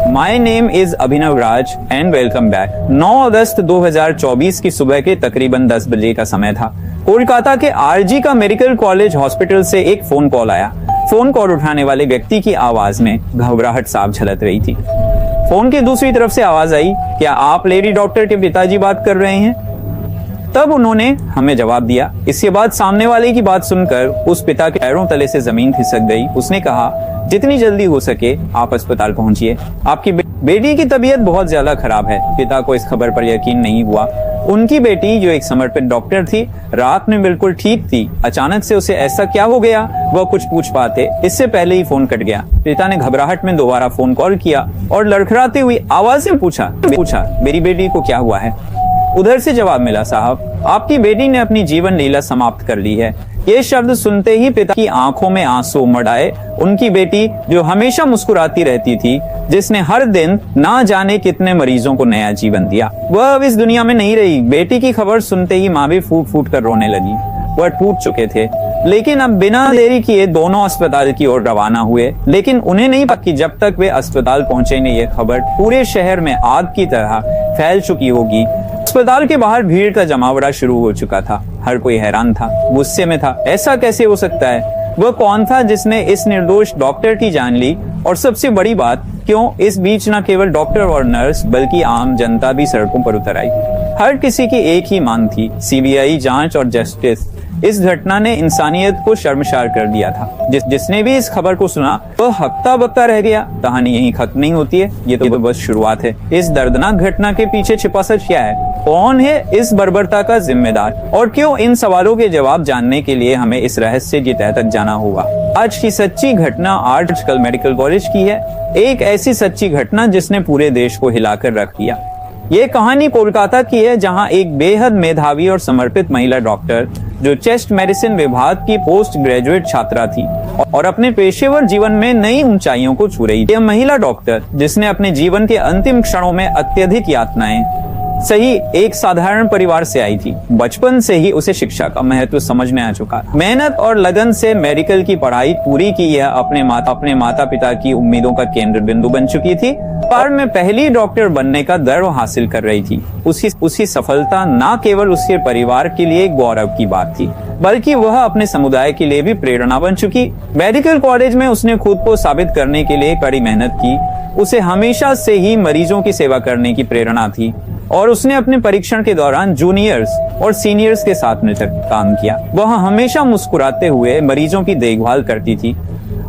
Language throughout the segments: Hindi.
My name is Abhinav Raj and welcome back. 9 अगस्त 2024 की सुबह के तकरीबन 10 बजे का समय था। कोलकाता के आरजी का मेडिकल कॉलेज हॉस्पिटल से एक फोन कॉल आया। फोन कॉल उठाने वाले व्यक्ति की आवाज में घबराहट साफ झलक रही थी। फोन की दूसरी तरफ से आवाज आई, क्या आप लेडी डॉक्टर के पिताजी बात कर रहे हैं? तब उन्होंने हमें जवाब दिया। इसके बाद सामने वाले की बात सुनकर उस पिता के पैरों तले से जमीन खिसक गई। उसने कहा, जितनी जल्दी हो सके आप अस्पताल पहुंचिए, आपकी बेटी की तबीयत बहुत ज्यादा खराब है। पिता को इस खबर पर यकीन नहीं हुआ। उनकी बेटी, जो एक समर्पित डॉक्टर थी, रात में बिल्कुल ठीक थी। अचानक से उसे ऐसा क्या हो गया, वह कुछ पूछ पाते इससे पहले ही फोन कट गया। पिता ने घबराहट में दोबारा फोन कॉल किया और लड़खड़ाती हुई आवाज में पूछा, मेरी बेटी को क्या हुआ है? उधर से जवाब मिला, साहब आपकी बेटी ने अपनी जीवन लीला समाप्त कर ली है। ये शब्द सुनते ही पिता की आंखों में आंसू उमड़ आए। उनकी बेटी, जो हमेशा मुस्कुराती रहती थी, जिसने हर दिन ना जाने कितने मरीजों को नया जीवन दिया, वह अब इस दुनिया में नहीं रही। बेटी की खबर सुनते ही माँ भी फूट फूट कर रोने लगी। वह टूट चुके थे, लेकिन अब बिना देरी किए दोनों अस्पताल की ओर रवाना हुए। लेकिन उन्हें नहीं पता कि जब तक वे अस्पताल पहुंचे नहीं, ये खबर पूरे शहर में आग की तरह फैल चुकी होगी। अस्पताल के बाहर भीड़ का जमावड़ा शुरू हो चुका था। हर कोई हैरान था, गुस्से में था। ऐसा कैसे हो सकता है? वह कौन था जिसने इस निर्दोष डॉक्टर की जान ली? और सबसे बड़ी बात, क्यों इस बीच न केवल डॉक्टर और नर्स बल्कि आम जनता भी सड़कों पर उतर आई? हर किसी की एक ही मांग थी, सीबीआई जांच और जस्टिस। इस घटना ने इंसानियत को शर्मसार कर दिया था। जिसने भी इस खबर को सुना वह हकता बकता रह गया। कहानी यहीं खत्म नहीं होती है, ये तो बस शुरुआत है। इस दर्दनाक घटना के पीछे छिपा सच क्या है? कौन है इस बर्बरता का जिम्मेदार? और क्यों? इन सवालों के जवाब जानने के लिए हमें इस रहस्य की तह तक जाना होगा। आज की सच्ची घटना आजकल मेडिकल कॉलेज की है। एक ऐसी सच्ची घटना जिसने पूरे देश को हिलाकर रख दिया। ये कहानी कोलकाता की है, जहां एक बेहद मेधावी और समर्पित महिला डॉक्टर, जो चेस्ट मेडिसिन विभाग की पोस्ट ग्रेजुएट छात्रा थी और अपने पेशेवर जीवन में नई ऊंचाइयों को छू रही थी। यह महिला डॉक्टर, जिसने अपने जीवन के अंतिम क्षणों में अत्यधिक यातनाएं सही एक साधारण परिवार से आई थी। बचपन से ही उसे शिक्षा का महत्व समझ में आ चुका। मेहनत और लगन से मेडिकल की पढ़ाई पूरी की यह अपने माता पिता की उम्मीदों का केंद्र बिंदु बन चुकी थी। पर में पहली डॉक्टर बनने का गर्व हासिल कर रही थी। उसकी सफलता न केवल उसके परिवार के लिए गौरव की बात थी, बल्कि वह अपने समुदाय के लिए भी प्रेरणा बन चुकी। मेडिकल कॉलेज में उसने खुद को साबित करने के लिए कड़ी मेहनत की। उसे हमेशा से ही मरीजों की सेवा करने की प्रेरणा थी और उसने अपने परीक्षण के दौरान जूनियर्स और सीनियर्स के साथ मिलकर काम किया। वह हमेशा मुस्कुराते हुए मरीजों की देखभाल करती थी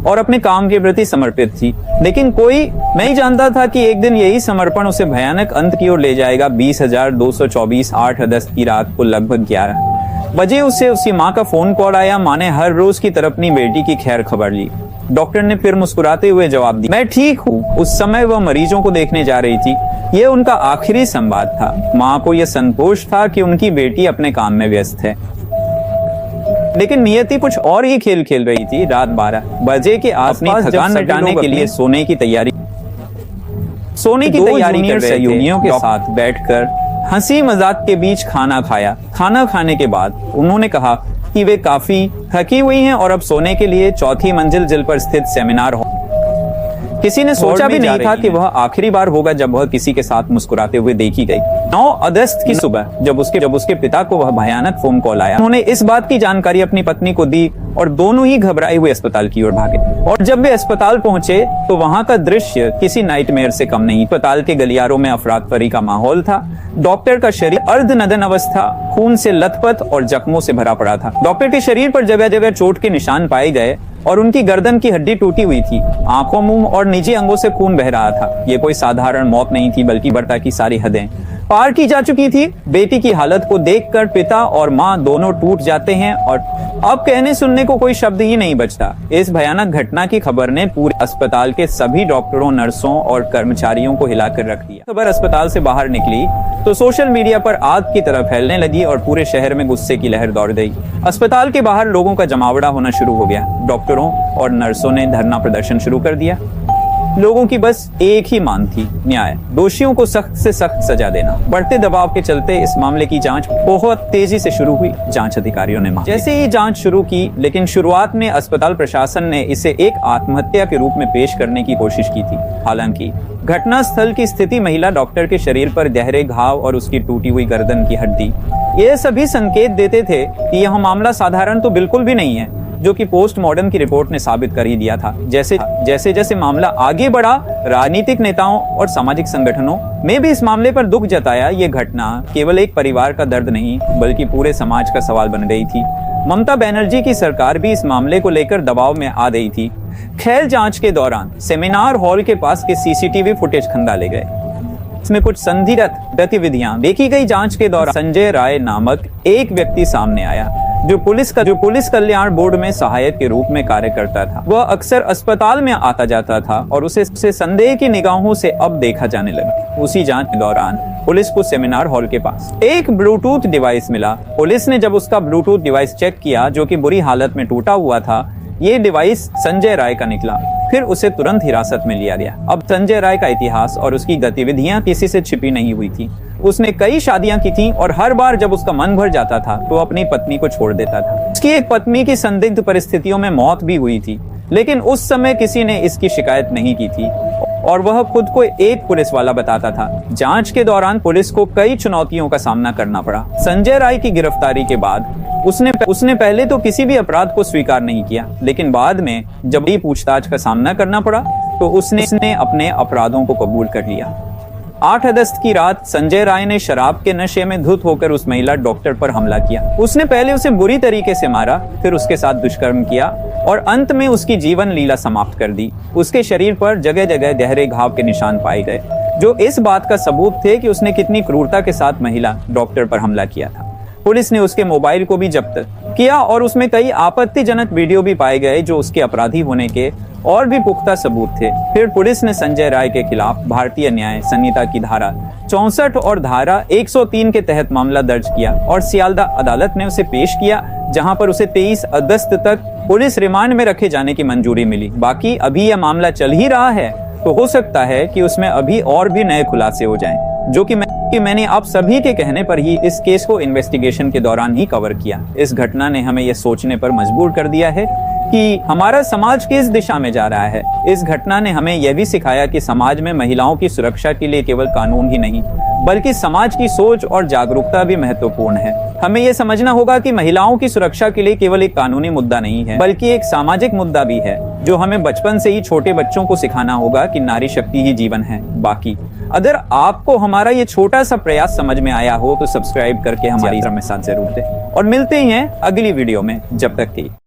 और अपने काम के प्रति समर्पित थी। लेकिन कोई नहीं जानता था कि एक दिन यही समर्पण उसे भयानक अंत की ओर ले जाएगा। 20,224 8 अगस्त की रात को लगभग 11 बजे उसे उसकी माँ का फोन कॉल आया। माँ ने हर रोज की तरह अपनी बेटी की खैर खबर ली। डॉक्टर ने फिर मुस्कुराते हुए जवाब दिया, मैं ठीक हूँ। उस समय वह मरीजों को देखने जा रही थी। यह उनका आखिरी संवाद था। माँ को यह संतोष था कि उनकी बेटी अपने काम में व्यस्त है, लेकिन नियति कुछ और ही खेल खेल रही थी। रात 12 बजे के आसपास थकान मिटाने के लिए सोने की तैयारी कर सहयोगियों के साथ बैठकर हंसी मजाक के बीच खाना खाया। खाना खाने के बाद उन्होंने कहा कि वे काफी थकी हुई हैं और अब सोने के लिए चौथी मंजिल पर स्थित सेमिनार हॉल। किसी ने सोचा भी नहीं था कि वह आखिरी बार होगा जब वह किसी के साथ मुस्कुराते हुए देखी गई। 9 अगस्त की सुबह जब उसके पिता को वह भयानक फोन कॉल आया, उन्होंने इस बात की जानकारी अपनी पत्नी को दी और दोनों ही घबराए हुए अस्पताल की ओर भागे। और जब वे अस्पताल पहुंचे तो वहां का दृश्य किसी नाइटमेयर से कम नहीं। अस्पताल के गलियारों में अफरा तफरी का माहौल था। डॉक्टर का शरीर अर्धनग्न अवस्था, खून से लथपथ और जख्मों से भरा पड़ा था। डॉक्टर के शरीर पर जगह जगह चोट के निशान पाए गए और उनकी गर्दन की हड्डी टूटी हुई थी। आंखों, मुंह और निजी अंगों से खून बह रहा था। ये कोई साधारण मौत नहीं थी, बल्कि बर्ता की सारी हदें पार की जा चुकी थी। बेटी की हालत को देखकर पिता और माँ दोनों टूट जाते हैं और अब कहने सुनने को कोई शब्द ही नहीं बचता। इस भयानक घटना की खबर ने पूरे अस्पताल के सभी डॉक्टरों, नर्सों और कर्मचारियों को हिलाकर रख दिया। खबर अस्पताल से बाहर निकली तो सोशल मीडिया पर आग की तरह फैलने लगी और पूरे शहर में गुस्से की लहर दौड़ गई। अस्पताल के बाहर लोगों का जमावड़ा होना शुरू हो गया। डॉक्टरों और नर्सों ने धरना प्रदर्शन शुरू कर दिया। लोगों की बस एक ही मांग थी, न्याय। दोषियों को सख्त से सख्त सजा देना। बढ़ते दबाव के चलते इस मामले की जांच बहुत तेजी से शुरू हुई। जांच अधिकारियों ने जैसे ही जांच शुरू की, लेकिन शुरुआत में अस्पताल प्रशासन ने इसे एक आत्महत्या के रूप में पेश करने की कोशिश की थी। हालांकि घटना स्थल की स्थिति, महिला डॉक्टर के शरीर पर गहरे घाव और उसकी टूटी हुई गर्दन की हड्डी, ये सभी संकेत देते थे कि यह मामला साधारण तो बिल्कुल भी नहीं है, जो कि पोस्टमार्टम की रिपोर्ट ने साबित कर ही दिया था। जैसे जैसे मामला आगे बढ़ा, राजनीतिक नेताओं और सामाजिक संगठनों में भी इस मामले पर दुख जताया। ये घटना केवल एक परिवार का दर्द नहीं, बल्कि पूरे समाज का सवाल बन गई थी। ममता बनर्जी की सरकार भी इस मामले को लेकर दबाव में आ गई थी। खैर, जांच के दौरान सेमिनार हॉल के पास के सीसीटीवी फुटेज खंगाले गए। इसमें कुछ संदिग्ध गतिविधियां देखी गई। जांच के दौरान संजय राय नामक एक व्यक्ति सामने आया, जो पुलिस कल्याण बोर्ड में सहायक के रूप में कार्य करता था। वह अक्सर अस्पताल में आता जाता था और उसे संदेह की निगाहों से अब देखा जाने लगा। उसी जांच के दौरान पुलिस को सेमिनार हॉल के पास एक ब्लूटूथ डिवाइस मिला। पुलिस ने जब उसका ब्लूटूथ डिवाइस चेक किया, जो कि बुरी हालत में टूटा हुआ था, ये डिवाइस संजय राय का निकला। फिर उसे तुरंत हिरासत में लिया गया। अब संजय राय का इतिहास और उसकी गतिविधियां किसी से छिपी नहीं हुई थी। उसने कई शादियां की थी और हर बार जब उसका मन भर जाता था तो अपनी पत्नी को छोड़ देता था। उसकी एक पत्नी की संदिग्ध परिस्थितियों में मौत भी हुई थी, लेकिन उस समय किसी ने इसकी शिकायत नहीं की थी और वह खुद को एक पुलिस वाला बताता था। जांच के दौरान पुलिस को कई चुनौतियों का सामना करना पड़ा। संजय राय की गिरफ्तारी के बाद उसने पहले तो किसी भी अपराध को स्वीकार नहीं किया, लेकिन बाद में जब बड़ी पूछताछ का सामना करना पड़ा तो उसने अपने अपराधों को कबूल कर लिया। 8 अगस्त की रात संजय राय ने शराब के नशे में धुत होकर उस महिला डॉक्टर पर हमला किया। उसने पहले उसे बुरी तरीके से मारा, फिर उसके साथ दुष्कर्म किया और अंत में उसकी जीवन लीला समाप्त कर दी। उसके शरीर पर जगह जगह गहरे घाव के निशान पाए गए, जो इस बात का सबूत थे कि उसने कितनी क्रूरता के साथ महिला डॉक्टर पर हमला किया था। पुलिस ने उसके मोबाइल को भी जब्त किया और उसमें कई आपत्तिजनक वीडियो भी पाए गए, जो उसके अपराधी होने के और भी पुख्ता सबूत थे। फिर पुलिस ने संजय राय के खिलाफ भारतीय न्याय संहिता की धारा 64 और धारा 103 के तहत मामला दर्ज किया और सियालदह अदालत ने उसे पेश किया, जहां पर उसे 23 अगस्त तक पुलिस रिमांड में रखे जाने की मंजूरी मिली। बाकी अभी यह मामला चल ही रहा है, तो हो सकता है कि उसमें अभी और भी नए खुलासे हो जाएं, जो कि मैंने आप सभी के कहने पर ही इस केस को इन्वेस्टिगेशन के दौरान ही कवर किया। इस घटना ने हमें यह सोचने पर मजबूर कर दिया है कि हमारा समाज किस दिशा में जा रहा है। इस घटना ने हमें यह भी सिखाया कि समाज में महिलाओं की सुरक्षा के लिए केवल कानून ही नहीं, बल्कि समाज की सोच और जागरूकता भी महत्वपूर्ण है। हमें यह समझना होगा कि महिलाओं की सुरक्षा के लिए केवल एक कानूनी मुद्दा नहीं है, बल्कि एक सामाजिक मुद्दा भी है, जो हमें बचपन से ही छोटे बच्चों को सिखाना होगा कि नारी शक्ति ही जीवन है। बाकी अगर आपको हमारा ये छोटा सा प्रयास समझ में आया हो तो सब्सक्राइब करके हमारी जरूर दें और मिलते ही हैं अगली वीडियो में। जब तक की